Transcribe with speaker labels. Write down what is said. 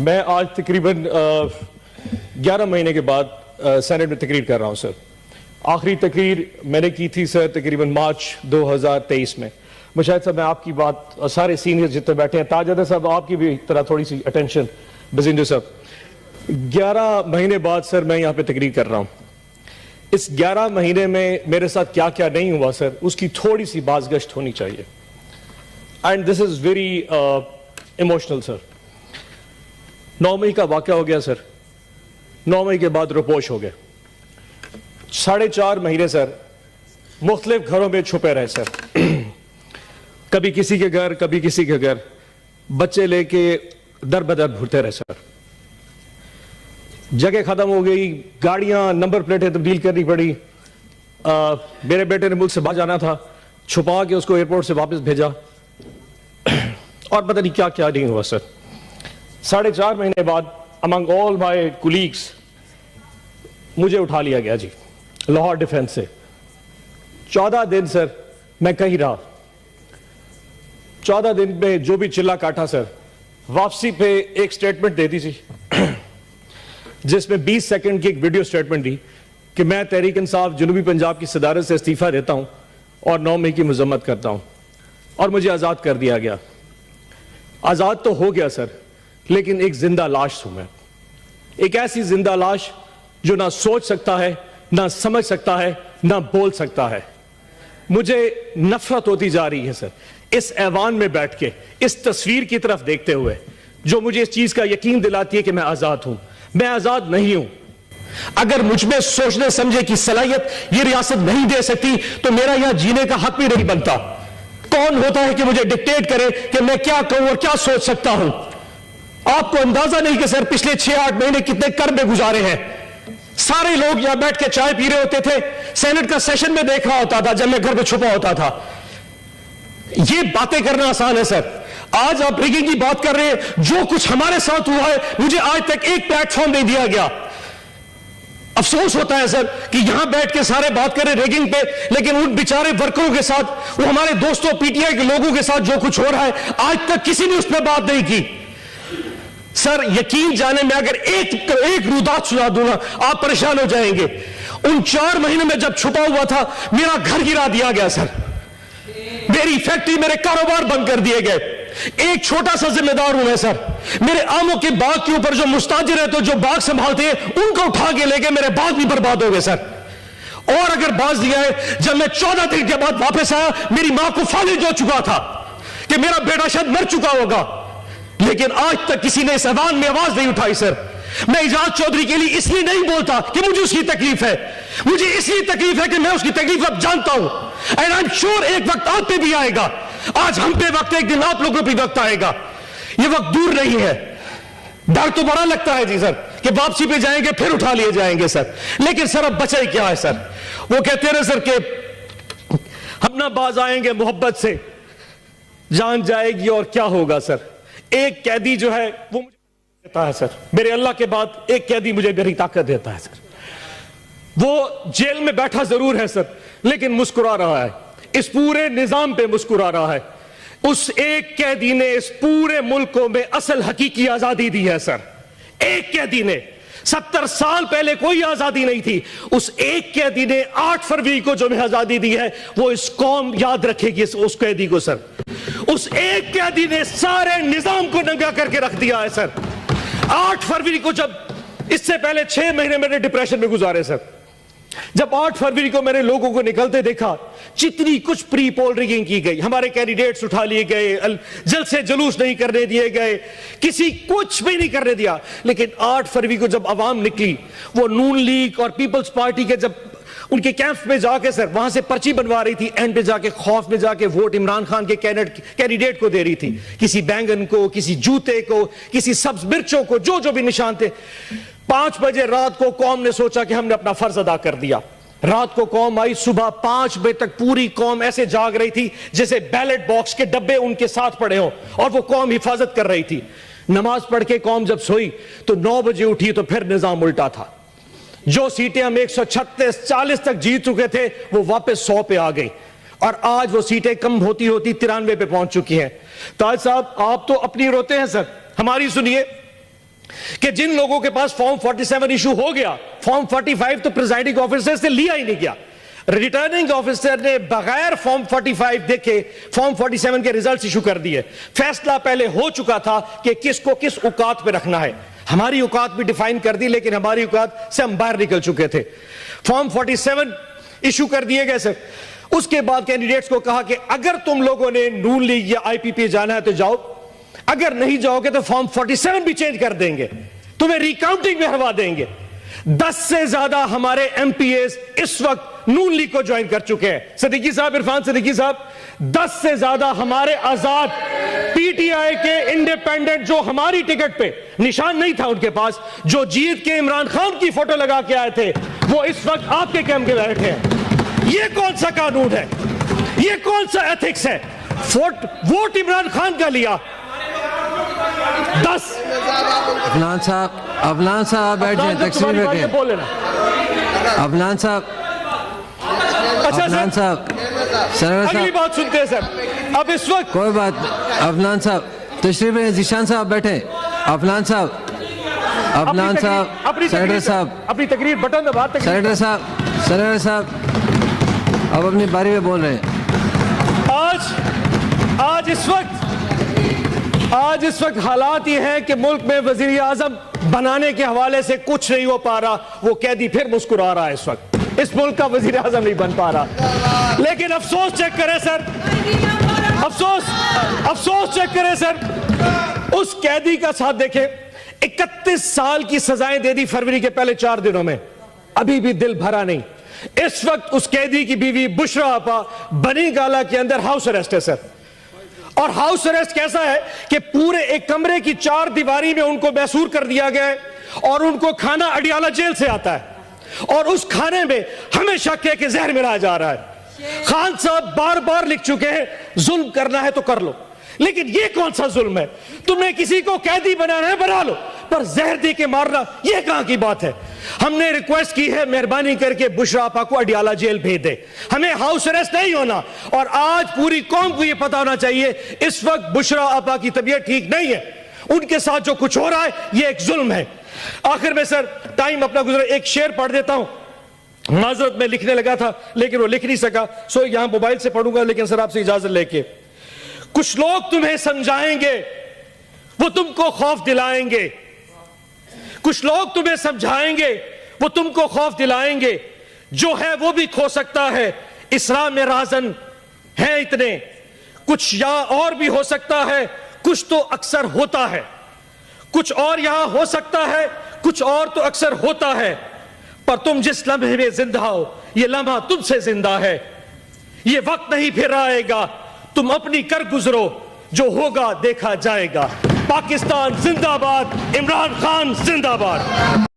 Speaker 1: میں آج تقریباً 11 مہینے کے بعد سینٹ میں تقریر کر رہا ہوں سر. آخری تقریر میں نے کی تھی سر تقریباً مارچ 2023 میں. مشاہد صاحب میں آپ کی بات اور سارے سینئر جتنے بیٹھے ہیں, تاجدہ صاحب آپ کی بھی طرح تھوڑی سی اٹینشن, بزندو صاحب, 11 مہینے بعد سر میں یہاں پہ تقریر کر رہا ہوں. اس 11 مہینے میں میرے ساتھ کیا کیا نہیں ہوا سر, اس کی تھوڑی سی بازگشت ہونی چاہیے. And this is very emotional sir. 9 مئی کا واقعہ ہو گیا سر. 9 مئی کے بعد روپوش ہو گئے. 4.5 مہینے سر مختلف گھروں میں چھپے رہے سر. کبھی کسی کے گھر, کبھی کسی کے گھر, بچے لے کے در بدر بھرتے رہے سر. جگہ ختم ہو گئی, گاڑیاں نمبر پلیٹیں تبدیل کرنی پڑی. میرے بیٹے نے ملک سے باہر جانا تھا, چھپا کے اس کو ایئرپورٹ سے واپس بھیجا, اور پتہ نہیں کیا کیا نہیں ہوا سر. 4.5 مہینے بعد among all my colleagues مجھے اٹھا لیا گیا جی لاہور ڈیفنس سے. 14 دن سر میں کہیں رہا. 14 دن میں جو بھی چلا کاٹا سر, واپسی پہ ایک سٹیٹمنٹ دے دی تھی جس میں 20 سیکنڈ کی ایک ویڈیو سٹیٹمنٹ دی کہ میں تحریک انصاف جنوبی پنجاب کی صدارت سے استعفیٰ دیتا ہوں اور 9 مئی کی مذمت کرتا ہوں, اور مجھے آزاد کر دیا گیا. آزاد تو ہو گیا سر, لیکن ایک زندہ لاش ہوں میں. ایک ایسی زندہ لاش جو نہ سوچ سکتا ہے, نہ سمجھ سکتا ہے, نہ بول سکتا ہے. مجھے نفرت ہوتی جا رہی ہے سر اس ایوان میں بیٹھ کے, اس تصویر کی طرف دیکھتے ہوئے, جو مجھے اس چیز کا یقین دلاتی ہے کہ میں آزاد ہوں. میں آزاد نہیں ہوں. اگر مجھ میں سوچنے سمجھے کی صلاحیت یہ ریاست نہیں دے سکتی تو میرا یہاں جینے کا حق بھی نہیں بنتا. کون ہوتا ہے کہ مجھے ڈکٹیٹ کرے کہ میں کیا کہوں اور کیا سوچ سکتا ہوں؟ آپ کو اندازہ نہیں کہ سر پچھلے 6-8 مہینے کتنے کرب میں گزارے ہیں. سارے لوگ یہاں بیٹھ کے چائے پی رہے ہوتے تھے, سینٹ کا سیشن میں دیکھ رہا ہوتا تھا جب میں گھر پہ چھپا ہوتا تھا. یہ باتیں کرنا آسان ہے سر. آج آپ ریگنگ کی بات کر رہے ہیں. جو کچھ ہمارے ساتھ ہوا ہے مجھے آج تک ایک پلیٹ فارم نہیں دیا گیا. افسوس ہوتا ہے سر کہ یہاں بیٹھ کے سارے بات کریں ریگنگ پہ, لیکن ان بیچارے ورکروں کے ساتھ, وہ ہمارے دوستوں پی ٹی آئی کے لوگوں کے ساتھ جو کچھ ہو رہا ہے آج تک کسی نے اس پہ بات نہیں کی. سر یقین جانے میں اگر ایک رودات سنا دوں نا آپ پریشان ہو جائیں گے. ان 4 مہینے میں جب چھپا ہوا تھا میرا گھر گرا دیا گیا سر. میری فیکٹری, میرے کاروبار بند کر دیے گئے. ایک چھوٹا سا ذمہ دار ہوں میں سر. میرے آموں کے باغ کے اوپر جو مستاجر ہے تو جو باغ سنبھالتے ہیں ان کو اٹھا کے لے گئے, میرے باغ بھی برباد ہو گئے سر. اور اگر باز دیا ہے, جب میں 14 دن کے بعد واپس آیا میری ماں کو فالج ہو چکا تھا کہ میرا بیٹا شاید مر چکا ہوگا, لیکن آج تک کسی نے اس ایوان میں آواز نہیں اٹھائی سر. میں اعجاز چودھری کے لیے اس لیے نہیں بولتا کہ مجھے اس کی تکلیف ہے, مجھے اس لیے تکلیف ہے کہ میں اس کی تکلیف اب جانتا ہوں. اینڈ آئی ایم شیور ایک وقت آپ پہ بھی آئے گا. آج ہم پہ وقت ہے, ایک دن آپ لوگوں پہ وقت آئے گا. یہ وقت دور نہیں ہے. ڈر تو بڑا لگتا ہے جی سر کہ واپسی پہ جائیں گے پھر اٹھا لیے جائیں گے سر, لیکن سر اب بچے کیا ہے سر. وہ کہتے رہے سر کہ ہم نہ باز آئیں گے محبت سے, جان جائے گی اور کیا ہوگا سر. ایک قیدی جو ہے وہ مجھے دیتا ہے سر, میرے اللہ کے بعد ایک قیدی مجھے میری طاقت دیتا ہے سر. وہ جیل میں بیٹھا ضرور ہے سر, لیکن مسکرا رہا ہے, اس پورے نظام پہ مسکرا رہا ہے. اس ایک قیدی نے اس پورے ملک کو میں اصل حقیقی آزادی دی ہے سر. ایک قیدی نے, 70 سال پہلے کوئی آزادی نہیں تھی. اس ایک قیدی نے 8 فروری کو جو میں آزادی دی ہے وہ اس قوم یاد رکھے گی اس قیدی کو سر. اس ایک قیدی نے سارے نظام کو ننگا کر کے رکھ دیا ہے سر. 8 فروری کو, جب اس سے پہلے 6 مہینے میں نے ڈپریشن میں گزارے سر. جب 8 فروری کو میں نے لوگوں کو نکلتے دیکھا, جتنی کچھ پری پول ریگنگ کی گئی, ہمارے کینڈیڈیٹس اٹھا لیے گئے, جلسے جلوس نہیں کرنے دیے گئے, کسی کچھ بھی نہیں کرنے دیا. لیکن 8 فروری کو جب عوام نکلی, وہ نون لیگ اور پیپلز پارٹی کے جب ان کے کیمپس میں جا کے سر وہاں سے پرچی بنوا رہی تھی, اینڈ پہ جا کے خوف میں جا کے ووٹ عمران خان کے کینڈیڈیٹ کو دے رہی تھی, کسی بینگن کو, کسی جوتے کو, کسی سبز مرچوں کو, جو بھی نشان تھے. 5 بجے رات کو قوم نے سوچا کہ ہم نے اپنا فرض ادا کر دیا. رات کو قوم آئی, صبح 5 بجے تک پوری قوم ایسے جاگ رہی تھی جیسے بیلٹ باکس کے ڈبے ان کے ساتھ پڑے ہوں, اور وہ قوم حفاظت کر رہی تھی. نماز پڑھ کے قوم جب سوئی تو 9 بجے اٹھی تو پھر نظام الٹا تھا. جو سیٹیں ہم 136-40 تک جیت چکے تھے وہ واپس 100 پہ آ گئی, اور آج وہ سیٹیں کم ہوتی 93 پہ پہنچ چکی ہیں. تاج صاحب آپ تو اپنی روتے ہیں سر, ہماری سنیے. کہ جن لوگوں کے پاس فارم 47 ایشو ہو گیا, فارم 45 تو پریزائڈنگ آفیسر سے لیا ہی نہیں گیا. ریٹرننگ آفیسر نے بغیر فارم 45 دیکھے فارم 47 کے ریزلٹس ایشو کر دیے. فیصلہ پہلے ہو چکا تھا کہ کس کو کس اوقات پہ رکھنا ہے. ہماری اوقات بھی ڈیفائن کر دی, لیکن ہماری اوقات سے ہم باہر نکل چکے تھے. فارم 47 ایشو کر دیے گئے سر. اس کے بعد کینڈیڈیٹس کو کہا کہ اگر تم لوگوں نے نون لیگ یا آئی پی پی جانا ہے تو جاؤ, اگر نہیں جاؤ گے تو فارم 47 بھی چینج کر دیں گے, تمہیں ریکاؤنٹنگ میں ہروا دیں گے. 10 سے زیادہ ہمارے ایم پی ایز اس وقت نون لیگ کو جوائن کر چکے ہیں. صدیقی صاحب, عرفان صدیقی صاحب, 10 سے زیادہ ہمارے آزاد پی ٹی آئی کے انڈیپینڈنٹ جو ہماری ٹکٹ پہ نشان نہیں تھا ان کے پاس, جو جیت کے عمران خان کی فوٹو لگا کے آئے تھے, وہ اس وقت آپ کے کیمپ کے بیٹھے ہیں. یہ کون سا قانون ہے, یہ کون سا ایتھکس ہے؟ ووٹ عمران خان کا لیا 10.
Speaker 2: افنان صاحب بیٹھ جائیں, تقسیم رکھیں. افنان صاحب,
Speaker 1: اچھا
Speaker 2: افنان صاحب,
Speaker 1: اگلی بات سنتے ہیں سر. اب اس وقت
Speaker 2: کوئی بات. افنان صاحب تشریف رکھیں. ذیشان صاحب بیٹھیں. افنان صاحب, افنان صاحب, سیکرٹری صاحب,
Speaker 1: اپنی تقریر بٹن دبا.
Speaker 2: سیکرٹری صاحب, سیکرٹری صاحب اب اپنی باری میں بول رہے ہیں.
Speaker 1: آج اس وقت حالات یہ ہیں کہ ملک میں وزیر اعظم بنانے کے حوالے سے کچھ نہیں ہو پا رہا. وہ قیدی پھر مسکرا رہا ہے اس وقت. اس ملک کا وزیر اعظم نہیں بن پا رہا. لیکن افسوس چیک کریں سر, افسوس چیک کریں سر, اس قیدی کا ساتھ دیکھیں. 31 سال کی سزائیں دے دی فروری کے پہلے 4 دنوں میں, ابھی بھی دل بھرا نہیں. اس وقت اس قیدی کی بیوی بشرا آپا بنی گالا کے اندر ہاؤس اریسٹ ہے سر. اور ہاؤس اریسٹ کیسا ہے کہ پورے ایک کمرے کی 4 دیواری میں ان کو محصور کر دیا گیا ہے, اور ان کو کھانا اڈیالہ جیل سے آتا ہے, اور اس کھانے میں ہمیں شک ہے کہ زہر ملایا جا رہا ہے. خان صاحب بار بار لکھ چکے ہیں ظلم کرنا ہے تو کر لو, لیکن یہ کون سا ظلم ہے؟ تم نے کسی کو قیدی بنانا ہے بنا لو, پر زہر دے کے مارنا یہ کہاں کی بات ہے؟ ہم نے ریکویسٹ کی ہے مہربانی کر کے بشرا آپا کو اڈیالہ جیل بھیج دے, ہمیں ہاؤس اریسٹ نہیں ہونا. اور آج پوری قوم کو یہ پتا ہونا چاہیے اس وقت بشرا آپا کی طبیعت ٹھیک نہیں ہے, ان کے ساتھ جو کچھ ہو رہا ہے یہ ایک ظلم ہے. آخر میں سر ٹائم اپنا گزرا, ایک شعر پڑھ دیتا ہوں. معذرت میں لکھنے لگا تھا لیکن وہ لکھ نہیں سکا, سو یہاں موبائل سے پڑھوں گا, لیکن سر آپ سے اجازت لے کے. کچھ لوگ تمہیں سمجھائیں گے, وہ تم کو خوف دلائیں گے. کچھ لوگ تمہیں سمجھائیں گے, وہ تم کو خوف دلائیں گے. جو ہے وہ بھی کھو سکتا ہے, اسراء میں رازن ہیں اتنے. کچھ یا اور بھی ہو سکتا ہے, کچھ تو اکثر ہوتا ہے. کچھ اور یہاں ہو سکتا ہے, کچھ اور تو اکثر ہوتا ہے. پر تم جس لمحے میں زندہ ہو, یہ لمحہ تم سے زندہ ہے. یہ وقت نہیں پھر آئے گا, تم اپنی کر گزرو, جو ہوگا دیکھا جائے گا. پاکستان زندہ باد, عمران خان زندہ باد.